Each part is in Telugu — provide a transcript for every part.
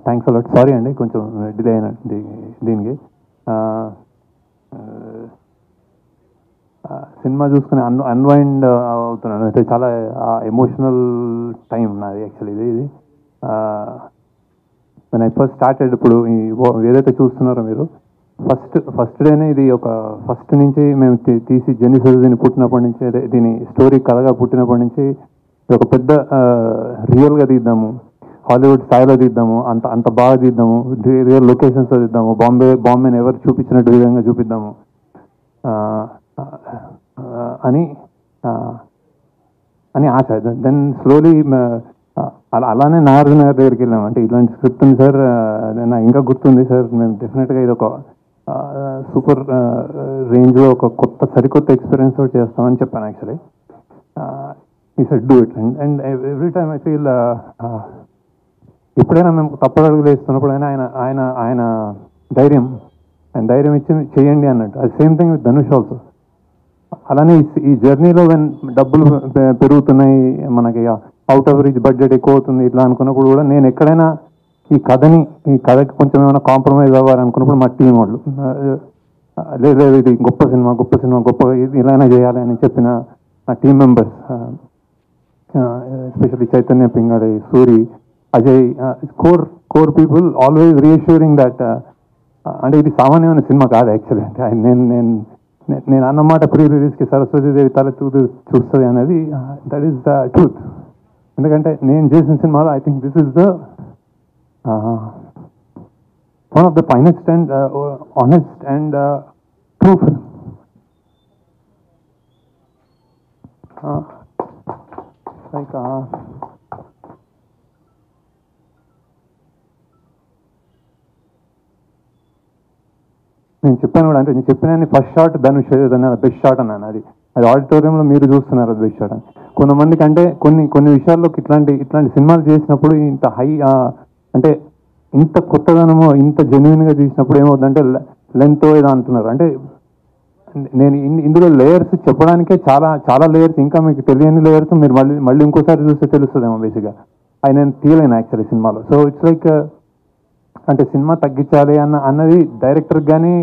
Thanks a lot. సారీ అండి కొంచెం డిలే అయిన దీనికి. సినిమా చూసుకుని అన్వైండ్ అవుతున్నాను. అయితే చాలా ఎమోషనల్ టైం నాది యాక్చువల్లీ. ఇది when I first started, ఇప్పుడు ఏదైతే చూస్తున్నారో మీరు ఫస్ట్ డేనే ఇది ఒక ఫస్ట్ నుంచి మేము తీసి జెనిసిస్ దీన్ని పుట్టినప్పటి నుంచి, అదే దీని స్టోరీ కథగా పుట్టినప్పటి నుంచి ఒక పెద్ద రియల్గా తీద్దాము, హాలీవుడ్ స్థాయిలో తీద్దాము, అంత బాగా తీద్దాము, రియల్ లొకేషన్స్లో తీద్దాము, బాంబేని ఎవరు చూపించినట్టు విధంగా చూపిద్దాము అని ఆశ. దెన్ స్లోలీ అలానే నాగార్జున గారి దగ్గరికి వెళ్ళాము. అంటే ఇలాంటి స్క్రిప్ట్ ఉంది సార్, నాకు ఇంకా గుర్తుంది సార్, మేము డెఫినెట్గా ఇది ఒక సూపర్ రేంజ్లో ఒక సరికొత్త ఎక్స్పీరియన్స్ తోటి చేస్తామని చెప్పాను యాక్చువల్లీ. ఈ said do it. And every time I feel ఎప్పుడైనా మేము తప్పడడుగులు వేస్తున్నప్పుడు ఆయన ధైర్యం ఇచ్చి చేయండి అన్నట్టు. అది same thing with Dhanush also. అలానే ఈ జర్నీలో డబ్బులు పెరుగుతున్నాయి, మనకి అవుట్ ఆఫ్ రీచ్ బడ్జెట్ ఎక్కువ అవుతుంది ఇట్లా అనుకున్నప్పుడు కూడా నేను ఎక్కడైనా ఈ కథకి కొంచెం ఏమైనా కాంప్రమైజ్ అవ్వాలనుకున్నప్పుడు మా టీం వాళ్ళు లేదు ఇది గొప్ప సినిమా ఇలానే చేయాలి అని చెప్పిన నా team members, especially Chaitanya Pingali, Suri, Ajay, core people always reassuring that అంటే ఇది సామాన్యమైన సినిమా కాదు యాక్చువల్లీ. అంటే నేను అన్నమాట ప్రీ రిలీజ్కి సరస్వతీదేవి తల చూస్తుంది అనేది దట్ ఈస్ ద ట్రూత్. ఎందుకంటే నేను చేసిన సినిమాలో I think this is the one of the finest and honest and true film. Like నేను చెప్పాను కూడా, అంటే నేను చెప్పిన first shot Dhanush best shot అన్నాను. అది ఆడిటోరియంలో మీరు చూస్తున్నారు అది బెస్ట్ షాట్ అని. కొంతమందికి అంటే కొన్ని విషయాల్లోకి ఇట్లాంటి సినిమాలు చేసినప్పుడు ఇంత హై అంటే ఇంత కొత్తదనమో ఇంత జెన్యున్గా తీసినప్పుడు ఏమవుతుందంటే లెంత్ ఏదో అంటున్నారు. అంటే నేను ఇందులో లేయర్స్ చెప్పడానికే చాలా లేయర్స్, ఇంకా మీకు తెలియని లేయర్స్ మీరు మళ్ళీ ఇంకోసారి చూస్తే తెలుస్తుందేమో బేసిక్గా. అవి నేను తీయలేను యాక్చువల్లీ సినిమాలో. సో ఇట్స్ లైక్ అంటే సినిమా తగ్గించాలి అన్నది డైరెక్టర్కి కానీ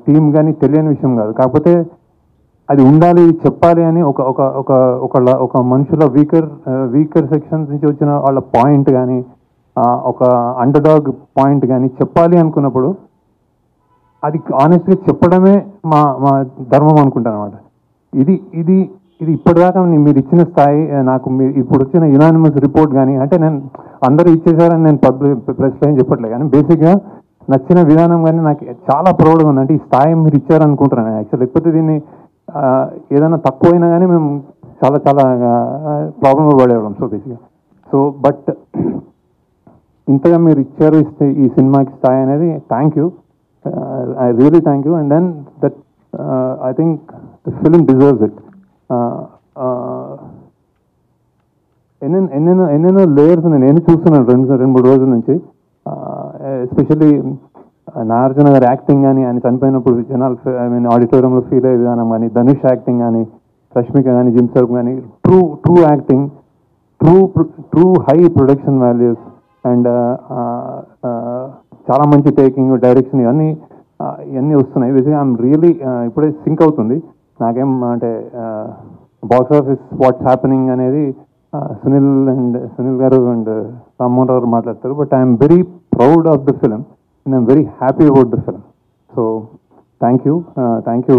టీం కానీ తెలియని విషయం కాదు. కాకపోతే అది ఉండాలి, చెప్పాలి అని ఒక మనుషుల వీకర్ సెక్షన్స్ నుంచి వచ్చిన వాళ్ళ పాయింట్ కానీ ఒక అండర్డాగ్ పాయింట్ కానీ చెప్పాలి అనుకున్నప్పుడు అది ఆనెస్ట్గా చెప్పడమే మా ధర్మం అనుకుంటాను అనమాట. ఇది ఇప్పటిదాకా మీరు ఇచ్చిన స్థాయి, నాకు ఇప్పుడు వచ్చిన యునానిమస్ రిపోర్ట్ కానీ, అంటే నేను అందరూ ఇచ్చేసారని నేను ప్రెస్లో ఏం చెప్పట్లేదు, కానీ బేసిక్గా నచ్చిన విధానం కానీ నాకు చాలా ప్రౌడ్గా ఉంది. అంటే ఈ స్థాయి మీరు ఇచ్చారనుకుంటున్నాను యాక్చువల్. లేకపోతే దీన్ని ఏదైనా తక్కువైనా కానీ మేము చాలా ప్రాబ్లంలో పడేవాళ్ళం. సో బేసిక్గా బట్ ఇంతగా మీరు ఇచ్చారు ఈ సినిమాకి స్థాయి అనేది thank you, I really thank you. And then that I think the film deserves it. ఎన్నెన్నో లేయర్స్ నేను చూస్తున్నాను 2-3 రోజుల నుంచి. ఎస్పెషల్లీ నాగార్జున గారి యాక్టింగ్ కానీ, ఆయన చనిపోయినప్పుడు జనాలు ఆడిటోరియంలో ఫీల్ అయ్యే విధానం కానీ, ధనుష్ యాక్టింగ్ కానీ, రష్మిక కానీ, జిమ్ సర్ఫ్ కానీ, true acting, true high production values and చాలా మంచి టేకింగ్, డైరెక్షన్ ఇవన్నీ వస్తున్నాయి. బేసిక్గా ఐఎమ్ రియలీ ఇప్పుడే సింక్ అవుతుంది నాకేం అంటే బాక్స్ ఆఫీస్ వాట్స్ హ్యాపెనింగ్ అనేది సునీల్ గారు అండ్ రామ్మోహన్ రావు మాట్లాడతారు. But I'm very proud of the film and I'm very happy about the film. So thank you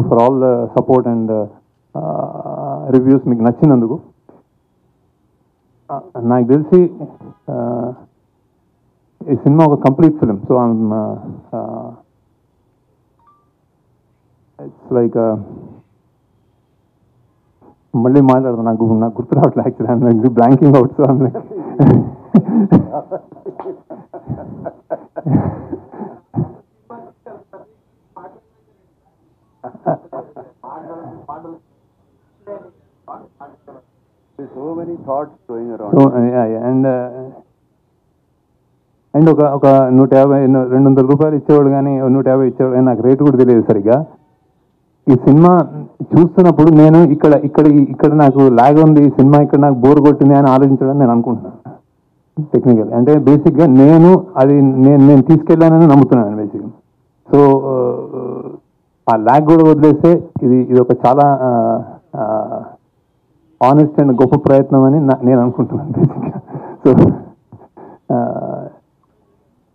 for all the support and reviews మీకు నచ్చినందుకు. నాకు తెలిసి ఈ సినిమా ఒక complete film. So it's like మళ్ళీ మాట్లాడతాను, నాకు గుర్తు రావట్లేదు actually. I'm blanking out. So I'm like so many thoughts going around. So and ఒక 150-200 రూపాయలు ఇచ్చేవాడు కానీ 150 ఇచ్చేవాడు కానీ నాకు రేటు కూడా తెలియదు సరిగ్గా. ఈ సినిమా చూస్తున్నప్పుడు నేను ఇక్కడ నాకు లాగ్ ఉంది, ఈ సినిమా ఇక్కడ నాకు బోర్ కొట్టింది అని ఆలోచించడం నేను అనుకుంటున్నాను. టెక్నికల్ అంటే బేసిక్గా నేను నేను తీసుకెళ్ళానని నమ్ముతున్నాను బేసిక్గా. సో ఆ ల్యాగ్ కూడా వదిలేస్తే ఇది ఒక చాలా ఆనెస్ట్ అండ్ గొప్ప ప్రయత్నం అని నేను అనుకుంటున్నాను బేసిక్గా. So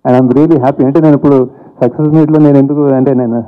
and I'm really happy. అంటే నేను ఇప్పుడు సక్సెస్ మీట్లో నేను ఎందుకు అంటే నేను